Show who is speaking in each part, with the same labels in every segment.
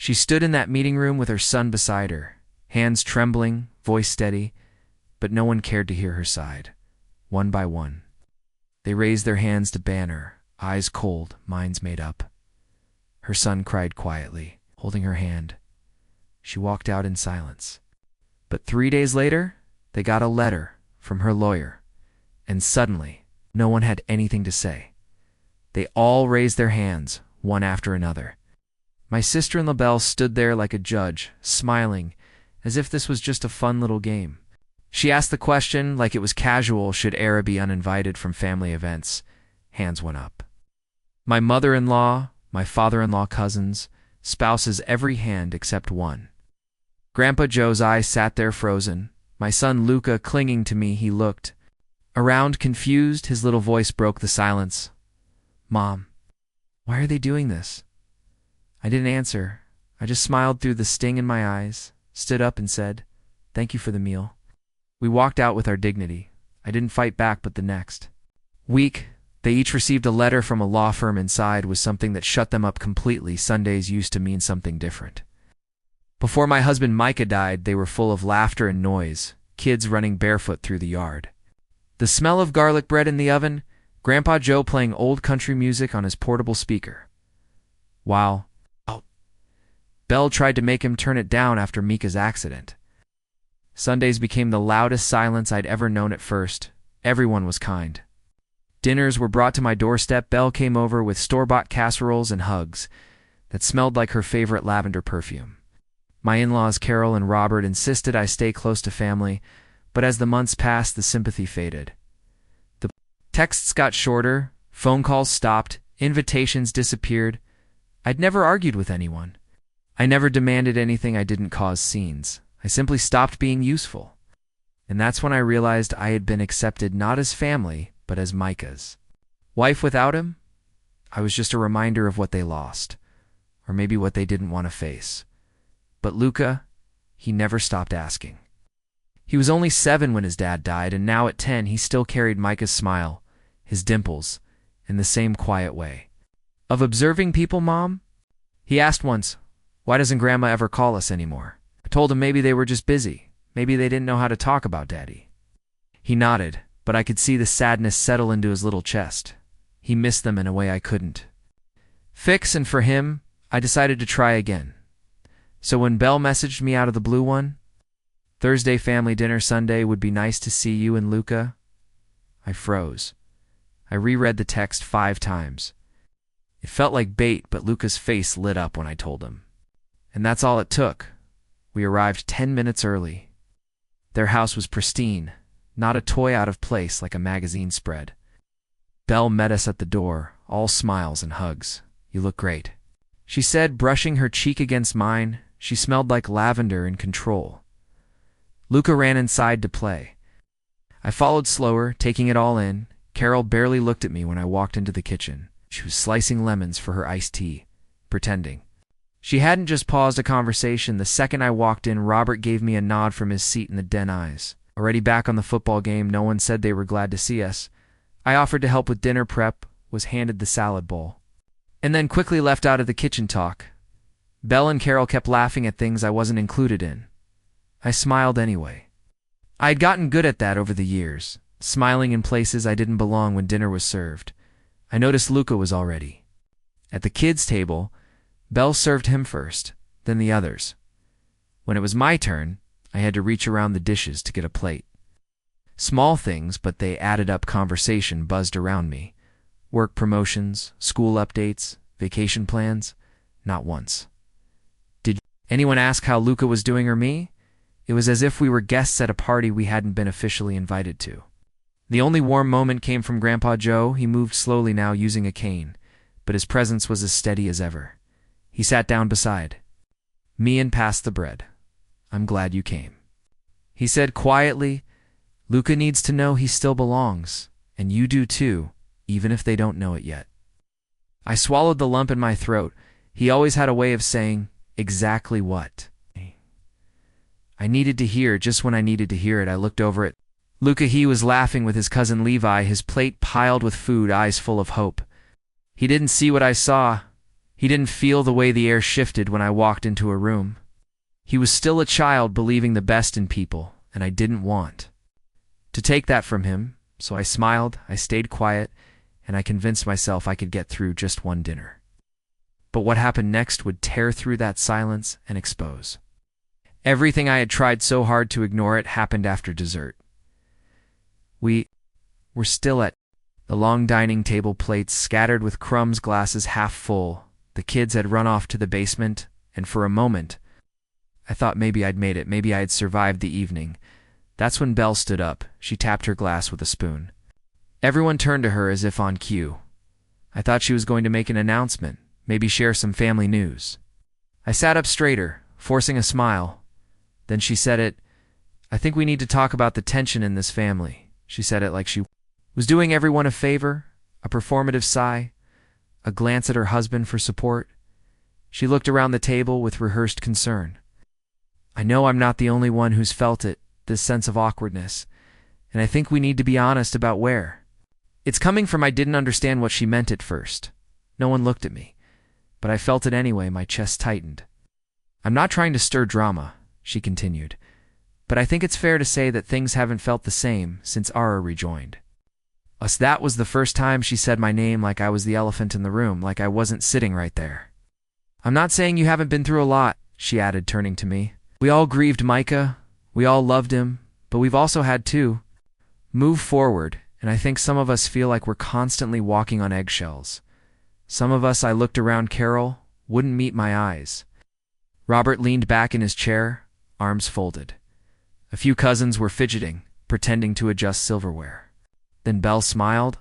Speaker 1: She stood in that meeting room with her son beside her, hands trembling, voice steady, but no one cared to hear her side. One by one, they raised their hands to ban her, eyes cold, minds made up. Her son cried quietly, holding her hand. She walked out in silence. But 3 days later, they got a letter from her lawyer, and suddenly, no one had anything to say. They all raised their hands, one after another. My sister and LaBelle stood there like a judge, smiling, as if this was just a fun little game. She asked the question like it was casual should Era be uninvited from family events. Hands went up. My mother-in-law, my father-in-law cousins, spouses, every hand except one. Grandpa Joe's eyes sat there frozen. My son Luca clinging to me, he looked around confused. His little voice broke the silence. "Mom, why are they doing this?" I didn't answer. I just smiled through the sting in my eyes, stood up and said, "Thank you for the meal." We walked out with our dignity. I didn't fight back, but the next week, they each received a letter from a law firm. Inside was something that shut them up completely. Sundays used to mean something different. Before my husband Micah died, they were full of laughter and noise, kids running barefoot through the yard. The smell of garlic bread in the oven, Grandpa Joe playing old country music on his portable speaker. While Belle tried to make him turn it down after Mika's accident. Sundays became the loudest silence I'd ever known. At first, everyone was kind. Dinners were brought to my doorstep. Belle came over with store-bought casseroles and hugs that smelled like her favorite lavender perfume. My in-laws Carol and Robert insisted I stay close to family, but as the months passed, the sympathy faded. The texts got shorter, phone calls stopped, invitations disappeared. I'd never argued with anyone. I never demanded anything. I didn't cause scenes. I simply stopped being useful. And that's when I realized I had been accepted not as family, but as Micah's wife. Without him, I was just a reminder of what they lost, or maybe what they didn't want to face. But Luca, he never stopped asking. He was only 7 when his dad died, and now at 10 he still carried Micah's smile, his dimples, in the same quiet way of observing people. "Mom," he asked once, "why doesn't Grandma ever call us anymore?" I told him maybe they were just busy. Maybe they didn't know how to talk about Daddy. He nodded, but I could see the sadness settle into his little chest. He missed them in a way I couldn't fix, and for him, I decided to try again. So when Belle messaged me out of the blue one, "Thursday family dinner Sunday, would be nice to see you and Luca," I froze. I reread the text 5 times. It felt like bait, but Luca's face lit up when I told him. And that's all it took. We arrived 10 minutes early. Their house was pristine, not a toy out of place like a magazine spread. Belle met us at the door, all smiles and hugs. "You look great," she said, brushing her cheek against mine. She smelled like lavender and control. Luca ran inside to play. I followed slower, taking it all in. Carol barely looked at me when I walked into the kitchen. She was slicing lemons for her iced tea, pretending. She hadn't just paused a conversation. The second I walked in, Robert gave me a nod from his seat in the den. Eyes already back on the football game. No one said they were glad to see us. I offered to help with dinner prep, was handed the salad bowl, and then quickly left out of the kitchen talk. Belle and Carol kept laughing at things I wasn't included in. I smiled anyway. I had gotten good at that over the years, smiling in places I didn't belong when dinner was served. I noticed Luca was already at the kids' table. Belle served him first, then the others. When it was my turn, I had to reach around the dishes to get a plate. Small things, but they added up. Conversation buzzed around me. Work promotions, school updates, vacation plans. Not once did anyone ask how Luca was doing or me. It was as if we were guests at a party we hadn't been officially invited to. The only warm moment came from Grandpa Joe. He moved slowly now, using a cane, but his presence was as steady as ever. He sat down beside me and passed the bread. "I'm glad you came," he said quietly. "Luca needs to know he still belongs, and you do too, even if they don't know it yet." I swallowed the lump in my throat. He always had a way of saying exactly what I needed to hear just when I needed to hear it. I looked over at Luca. He was laughing with his cousin Levi, his plate piled with food, eyes full of hope. He didn't see what I saw. He didn't feel the way the air shifted when I walked into a room. He was still a child believing the best in people, and I didn't want to take that from him, so I smiled, I stayed quiet, and I convinced myself I could get through just one dinner. But what happened next would tear through that silence and expose everything I had tried so hard to ignore. It happened after dessert. We were still at the long dining table, plates scattered with crumbs, glasses half full. The kids had run off to the basement, and for a moment, I thought maybe I'd made it, maybe I had survived the evening. That's when Belle stood up. She tapped her glass with a spoon. Everyone turned to her as if on cue. I thought she was going to make an announcement, maybe share some family news. I sat up straighter, forcing a smile. Then she said it. I think we need to talk about the tension in this family. She said it like she was doing everyone a favor, a performative sigh, a glance at her husband for support. She looked around the table with rehearsed concern. I know I'm not the only one who's felt it, this sense of awkwardness, and I think we need to be honest about where it's coming from. I didn't understand what she meant at first. No one looked at me, but I felt it anyway. My chest tightened. I'm not trying to stir drama, she continued, but I think it's fair to say that things haven't felt the same since Ara rejoined us. That was the first time she said my name like I was the elephant in the room, like I wasn't sitting right there. I'm not saying you haven't been through a lot, she added, turning to me. We all grieved Micah, we all loved him, but we've also had to move forward, and I think some of us feel like we're constantly walking on eggshells. Some of us, I looked around Carol, wouldn't meet my eyes. Robert leaned back in his chair, arms folded. A few cousins were fidgeting, pretending to adjust silverware. Then Belle smiled.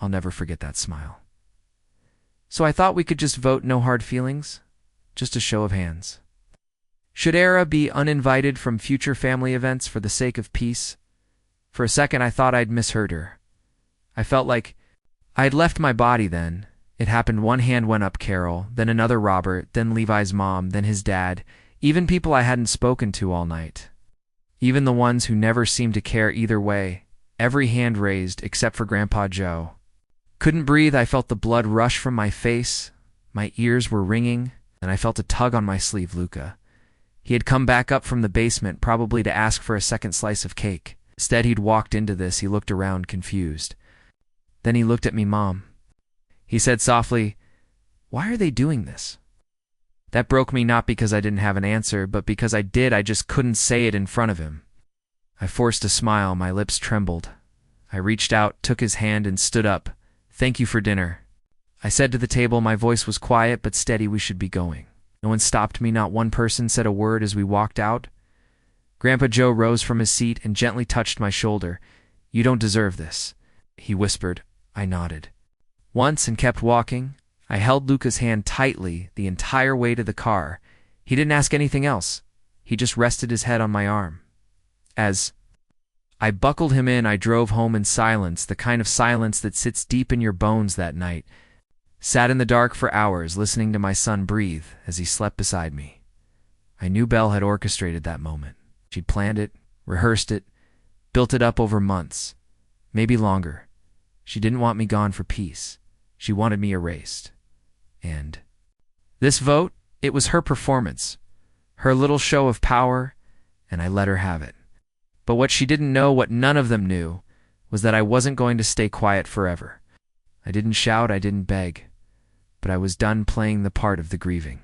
Speaker 1: I'll never forget that smile. So I thought we could just vote no hard feelings, just a show of hands. Should Ara be uninvited from future family events for the sake of peace? For a second I thought I'd misheard her. I felt like I had left my body then. It happened. One hand went up Carol, then another Robert, then Levi's mom, then his dad, even people I hadn't spoken to all night. Even the ones who never seemed to care either way. Every hand raised except for Grandpa Joe. Couldn't breathe. I felt the blood rush from my face. My ears were ringing, and I felt a tug on my sleeve. Luca. He had come back up from the basement, probably to ask for a second slice of cake. Instead, he'd walked into this. He looked around, confused. Then he looked at me. Mom. He said softly, "Why are they doing this?" That broke me, not because I didn't have an answer, but because I did. I just couldn't say it in front of him. I forced a smile. My lips trembled. I reached out, took his hand, and stood up. "Thank you for dinner," I said to the table. My voice was quiet but steady. We should be going. No one stopped me. Not one person said a word as we walked out. Grandpa Joe rose from his seat and gently touched my shoulder. "You don't deserve this," he whispered. I nodded. Once and kept walking. I held Luca's hand tightly the entire way to the car. He didn't ask anything else. He just rested his head on my arm. As I buckled him in, I drove home in silence, the kind of silence that sits deep in your bones. That night, sat in the dark for hours, listening to my son breathe as he slept beside me. I knew Belle had orchestrated that moment. She'd planned it, rehearsed it, built it up over months, maybe longer. She didn't want me gone for peace. She wanted me erased. And this vote, it was her performance, her little show of power, and I let her have it. But what she didn't know, what none of them knew, was that I wasn't going to stay quiet forever. I didn't shout, I didn't beg, but I was done playing the part of the grieving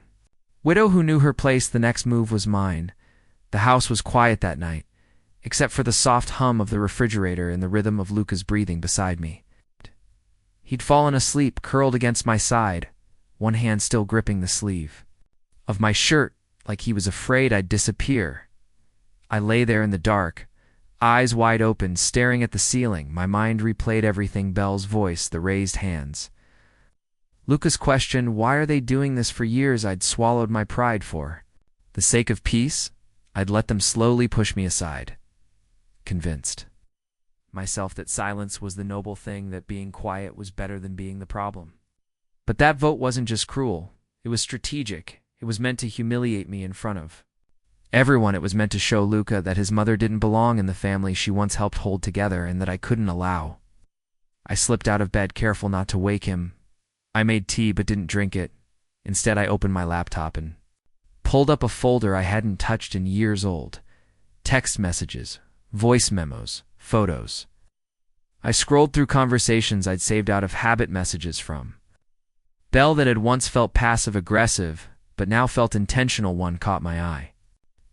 Speaker 1: widow who knew her place. The next move was mine. The house was quiet that night, except for the soft hum of the refrigerator and the rhythm of Luca's breathing beside me. He'd fallen asleep, curled against my side, one hand still gripping the sleeve of my shirt, like he was afraid I'd disappear. I lay there in the dark, eyes wide open, staring at the ceiling. My mind replayed everything: Belle's voice, the raised hands, Luca's question, "Why are they doing this?" For years I'd swallowed my pride. For the sake of peace, I'd let them slowly push me aside, convinced myself that silence was the noble thing, that being quiet was better than being the problem. But that vote wasn't just cruel. It was strategic. It was meant to humiliate me in front of everyone. It was meant to show Luca that his mother didn't belong in the family she once helped hold together, and that I couldn't allow. I slipped out of bed, careful not to wake him. I made tea but didn't drink it. Instead, I opened my laptop and pulled up a folder I hadn't touched in years old. Text messages, voice memos, photos. I scrolled through conversations I'd saved out of habit messages from. Belle, that had once felt passive-aggressive, but now felt intentional, one caught my eye.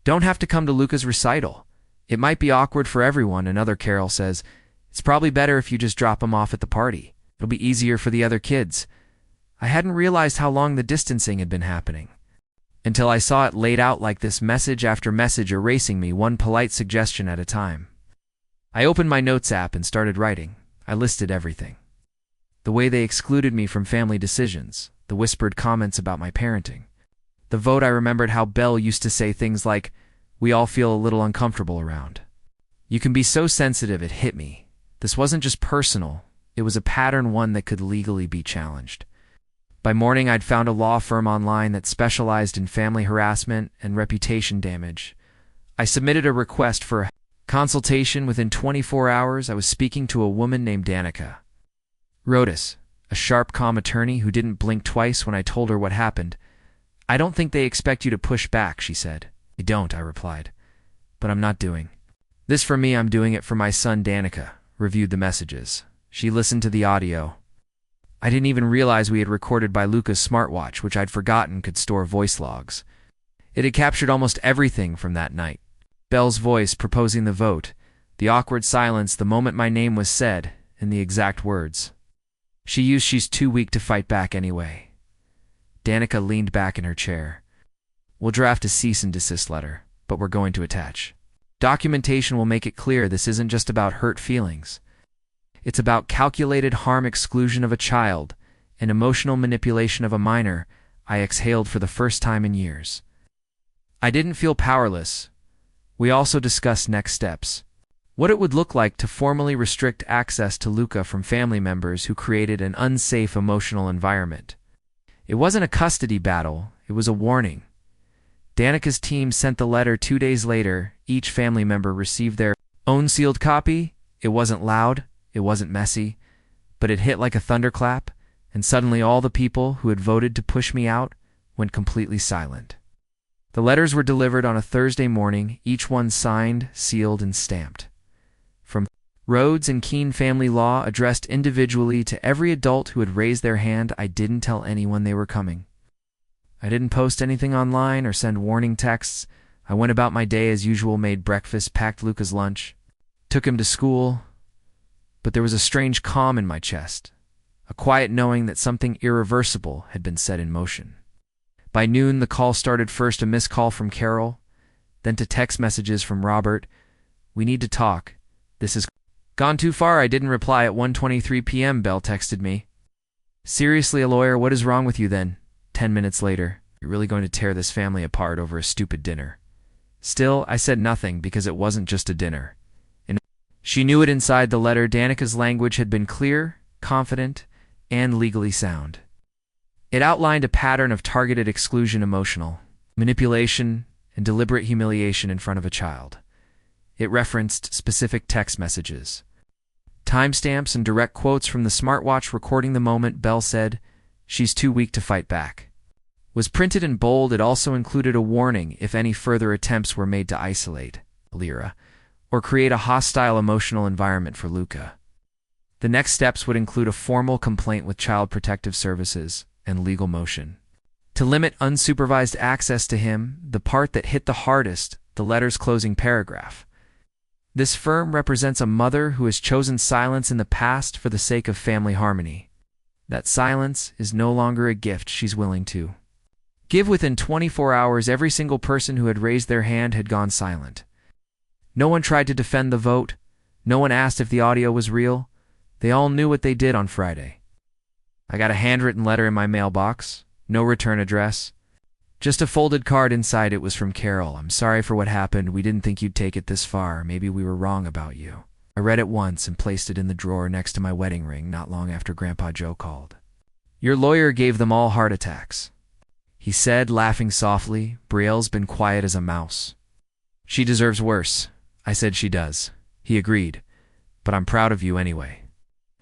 Speaker 1: Don't have to come to Luca's recital. It might be awkward for everyone, another Carol says. It's probably better if you just drop him off at the party. It'll be easier for the other kids. I hadn't realized how long the distancing had been happening, until I saw it laid out like this, message after message erasing me, one polite suggestion at a time. I opened my notes app and started writing. I listed everything. The way they excluded me from family decisions, the whispered comments about my parenting. The vote. I remembered how Belle used to say things like, "We all feel a little uncomfortable around. You can be so sensitive." It hit me. This wasn't just personal. It was a pattern, one that could legally be challenged. By morning, I'd found a law firm online that specialized in family harassment and reputation damage. I submitted a request for a consultation. Within 24 hours, I was speaking to a woman named Danica Rodas, a sharp, calm attorney who didn't blink twice when I told her what happened. "I don't think they expect you to push back," she said. "They don't," I replied. "But I'm not doing this for me. I'm doing it for my son." Danica reviewed the messages. She listened to the audio. I didn't even realize we had recorded by Luca's smartwatch, which I'd forgotten could store voice logs. It had captured almost everything from that night. Belle's voice proposing the vote, the awkward silence the moment my name was said, and the exact words she used: "She's too weak to fight back anyway." Danica leaned back in her chair. "We'll draft a cease and desist letter, but we're going to attach documentation. Will make it clear this isn't just about hurt feelings. It's about calculated harm, exclusion of a child, and emotional manipulation of a minor." I exhaled for the first time in years. I didn't feel powerless. We also discussed next steps. What it would look like to formally restrict access to Luca from family members who created an unsafe emotional environment. It wasn't a custody battle, it was a warning. Danica's team sent the letter 2 days later. Each family member received their own sealed copy. It wasn't loud, it wasn't messy, but it hit like a thunderclap, and suddenly all the people who had voted to push me out went completely silent. The letters were delivered on a Thursday morning, each one signed, sealed, and stamped. From Rhodes and Keene Family Law, addressed individually to every adult who had raised their hand. I didn't tell anyone they were coming. I didn't post anything online or send warning texts. I went about my day as usual, made breakfast, packed Luca's lunch, took him to school. But there was a strange calm in my chest, a quiet knowing that something irreversible had been set in motion. By noon, the call started. First, a missed call from Carol, then to text messages from Robert. "We need to talk. This has gone too far." I didn't reply. At 1:23 p.m., Belle texted me. "Seriously, a lawyer? What is wrong with you then?" 10 minutes later, "You're really going to tear this family apart over a stupid dinner?" Still, I said nothing because it wasn't just a dinner. And she knew it inside the letter. Danica's language had been clear, confident, and legally sound. It outlined a pattern of targeted exclusion, emotional manipulation, and deliberate humiliation in front of a child. It referenced specific text messages, timestamps, and direct quotes from the smartwatch recording the moment Belle said, "She's too weak to fight back." Was printed in bold. It also included a warning if any further attempts were made to isolate Lyra or create a hostile emotional environment for Luca. The next steps would include a formal complaint with Child Protective Services and legal motion to limit unsupervised access to him. The part that hit the hardest, the letter's closing paragraph. "This firm represents a mother who has chosen silence in the past for the sake of family harmony. That silence is no longer a gift she's willing to give." Within 24 hours, every single person who had raised their hand had gone silent. No one tried to defend the vote. No one asked if the audio was real. They all knew what they did on Friday. I got a handwritten letter in my mailbox. No return address. Just a folded card. Inside it was from Carol. "I'm sorry for what happened. We didn't think you'd take it this far. Maybe we were wrong about you." I read it once and placed it in the drawer next to my wedding ring not long after Grandpa Joe called. "Your lawyer gave them all heart attacks," he said, laughing softly. "Brielle's been quiet as a mouse." "She deserves worse." I said. "She does." He agreed. "But I'm proud of you anyway."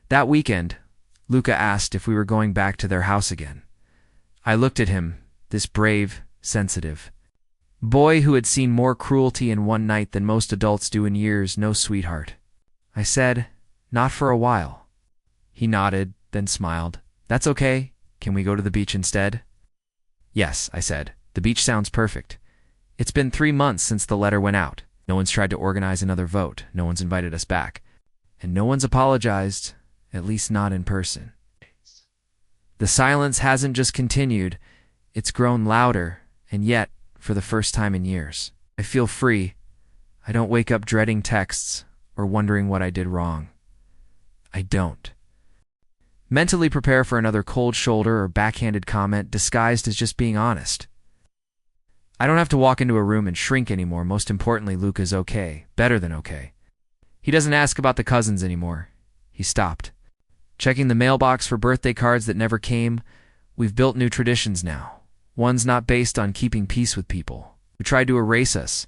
Speaker 1: That weekend, Luca asked if we were going back to their house again. I looked at him, this brave, sensitive boy who had seen more cruelty in one night than most adults do in years. No, sweetheart. I said, not for a while. He nodded, then smiled. That's okay. Can we go to the beach instead? Yes, I said. The beach sounds perfect. It's been 3 months since the letter went out. No one's tried to organize another vote. No one's invited us back. And no one's apologized, at least not in person. The silence hasn't just continued, it's grown louder, and yet, for the first time in years, I feel free. I don't wake up dreading texts or wondering what I did wrong. I don't. Mentally prepare for another cold shoulder or backhanded comment disguised as just being honest. I don't have to walk into a room and shrink anymore. Most importantly, Luca's okay. Better than okay. He doesn't ask about the cousins anymore. He stopped. Checking the mailbox for birthday cards that never came. We've built new traditions now. One's not based on keeping peace with people who tried to erase us,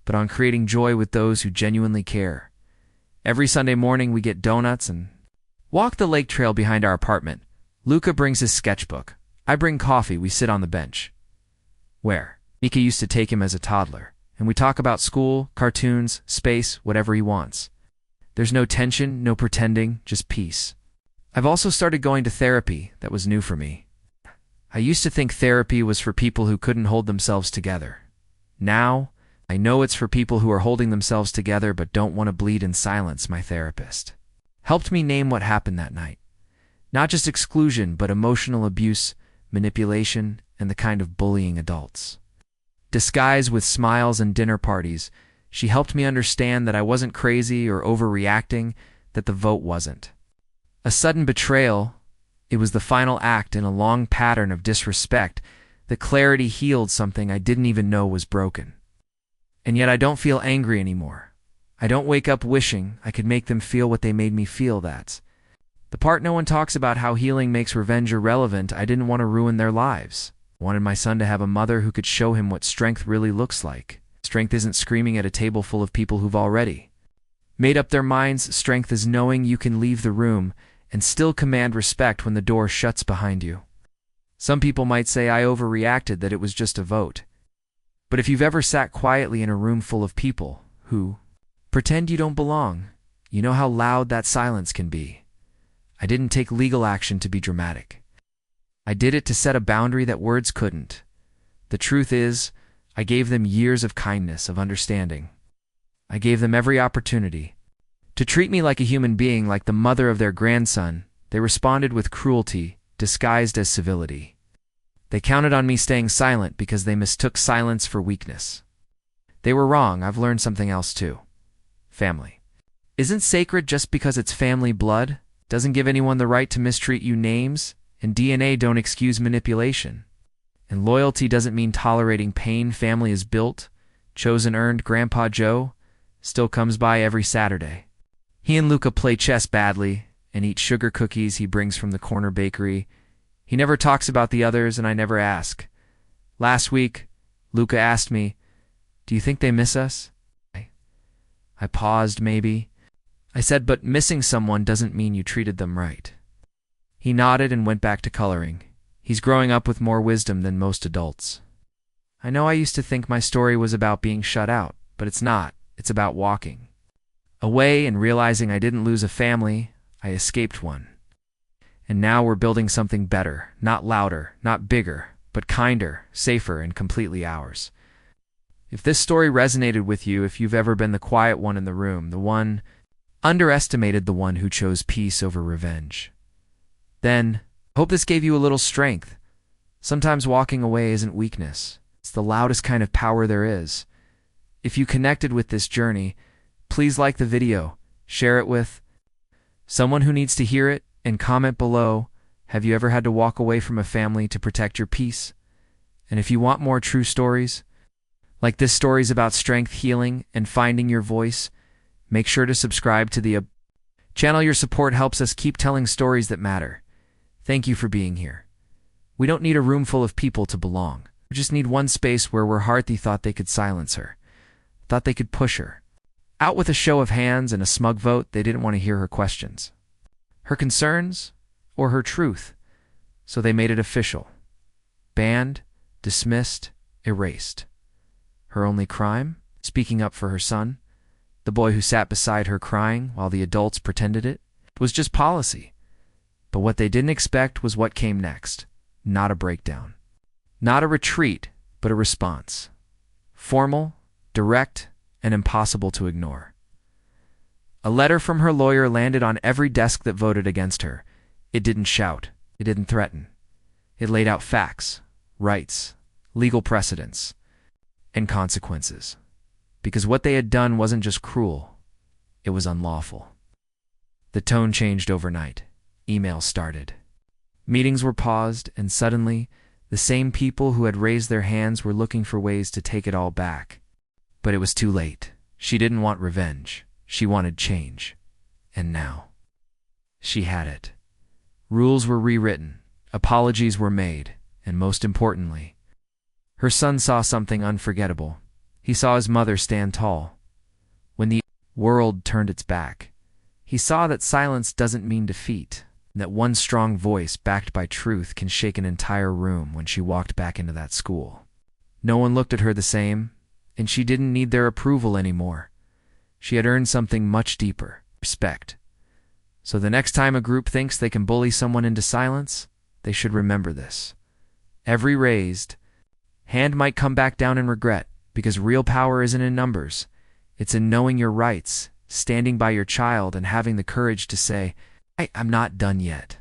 Speaker 1: but on creating joy with those who genuinely care. Every Sunday morning we get donuts and walk the lake trail behind our apartment. Luca brings his sketchbook. I bring coffee. We sit on the bench. Where Mika used to take him as a toddler, and we talk about school, cartoons, space, whatever he wants. There's no tension, no pretending, just peace. I've also started going to therapy. That was new for me. I used to think therapy was for people who couldn't hold themselves together. Now, I know it's for people who are holding themselves together but don't want to bleed in silence. My therapist helped me name what happened that night. Not just exclusion, but emotional abuse, manipulation, and the kind of bullying adults. Disguised with smiles and dinner parties, she helped me understand that I wasn't crazy or overreacting, that the vote wasn't. A sudden betrayal. It was the final act in a long pattern of disrespect. The clarity healed something I didn't even know was broken. And yet I don't feel angry anymore. I don't wake up wishing I could make them feel what they made me feel. That's the part no one talks about. How healing makes revenge irrelevant. I didn't want to ruin their lives. I wanted my son to have a mother who could show him what strength really looks like. Strength isn't screaming at a table full of people who've already made up their minds. Strength is knowing you can leave the room and still command respect when the door shuts behind you. Some people might say I overreacted, that it was just a vote. But if you've ever sat quietly in a room full of people who pretend you don't belong, you know how loud that silence can be. I didn't take legal action to be dramatic. I did it to set a boundary that words couldn't. The truth is, I gave them years of kindness, of understanding. I gave them every opportunity to treat me like a human being, like the mother of their grandson. They responded with cruelty, disguised as civility. They counted on me staying silent because they mistook silence for weakness. They were wrong. I've learned something else too. Family isn't sacred just because it's family blood. Doesn't give anyone the right to mistreat you. Names and DNA don't excuse manipulation. And loyalty doesn't mean tolerating pain. Family is built, chosen, earned. Grandpa Joe still comes by every Saturday. He and Luca play chess badly and eat sugar cookies he brings from the corner bakery. He never talks about the others, and I never ask. Last week, Luca asked me, "Do you think they miss us?" I paused, maybe. I said, "But missing someone doesn't mean you treated them right." He nodded and went back to coloring. He's growing up with more wisdom than most adults. I know I used to think my story was about being shut out, but it's not. It's about walking away and realizing I didn't lose a family, I escaped one. And now we're building something better, not louder, not bigger, but kinder, safer, and completely ours. If this story resonated with you, if you've ever been the quiet one in the room, the one underestimated, the one who chose peace over revenge, then I hope this gave you a little strength. Sometimes walking away isn't weakness. It's the loudest kind of power there is. If you connected with this journey, please like the video, share it with someone who needs to hear it, and comment below, have you ever had to walk away from a family to protect your peace? And if you want more true stories, like this stories about strength, healing, and finding your voice, make sure to subscribe to the channel. Your support helps us keep telling stories that matter. Thank you for being here. We don't need a room full of people to belong. We just need one space where Harthi thought they could silence her, thought they could push her out with a show of hands and a smug vote. They didn't want to hear her questions, her concerns, or her truth, so they made it official. Banned, dismissed, erased. Her only crime? Speaking up for her son, the boy who sat beside her crying while the adults pretended it, was just policy. But what they didn't expect was what came next. Not a breakdown. Not a retreat, but a response. Formal, direct, and impossible to ignore. A letter from her lawyer landed on every desk that voted against her. It didn't shout. It didn't threaten. It laid out facts, rights, legal precedents, and consequences. Because what they had done wasn't just cruel, it was unlawful. The tone changed overnight. Emails started. Meetings were paused, and suddenly, the same people who had raised their hands were looking for ways to take it all back. But it was too late. She didn't want revenge. She wanted change. And now, she had it. Rules were rewritten, apologies were made, and most importantly, her son saw something unforgettable. He saw his mother stand tall. When the world turned its back, he saw that silence doesn't mean defeat, and that one strong voice backed by truth can shake an entire room when she walked back into that school. No one looked at her the same, and she didn't need their approval anymore. She had earned something much deeper, respect. So the next time a group thinks they can bully someone into silence, they should remember this. Every raised hand might come back down in regret, because real power isn't in numbers. It's in knowing your rights, standing by your child, and having the courage to say, I'm not done yet.